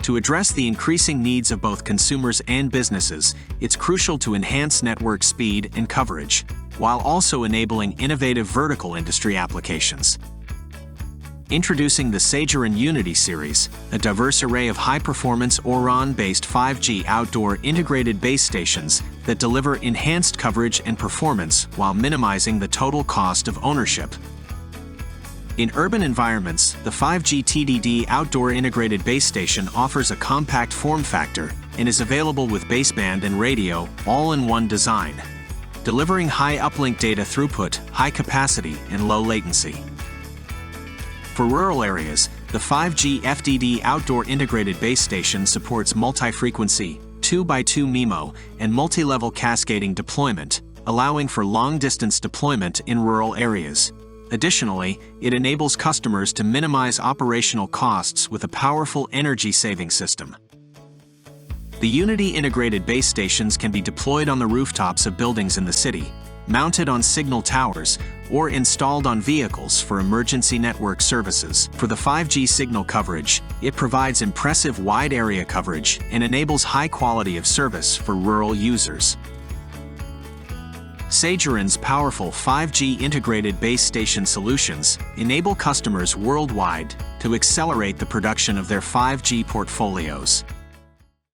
To address the increasing needs of both consumers and businesses, it's crucial to enhance network speed and coverage, while also enabling innovative vertical industry applications. Introducing the SageRAN Unity series, a diverse array of high-performance ORAN-based 5G outdoor integrated base stations that deliver enhanced coverage and performance while minimizing the total cost of ownership. In urban environments, the 5G TDD outdoor integrated base station offers a compact form factor and is available with baseband and radio all in one design, delivering high uplink data throughput, high capacity, and low latency. For rural areas, the 5G FDD outdoor integrated base station supports multi-frequency, 2x2 MIMO, and multi-level cascading deployment, allowing for long-distance deployment in rural areas. Additionally, it enables customers to minimize operational costs with a powerful energy-saving system. The Unity integrated base stations can be deployed on the rooftops of buildings in the city, mounted on signal towers, or installed on vehicles for emergency network services. For the 5G signal coverage, it provides impressive wide area coverage and enables high quality of service for rural users. SageRAN's powerful 5G integrated base station solutions enable customers worldwide to accelerate the production of their 5G portfolios.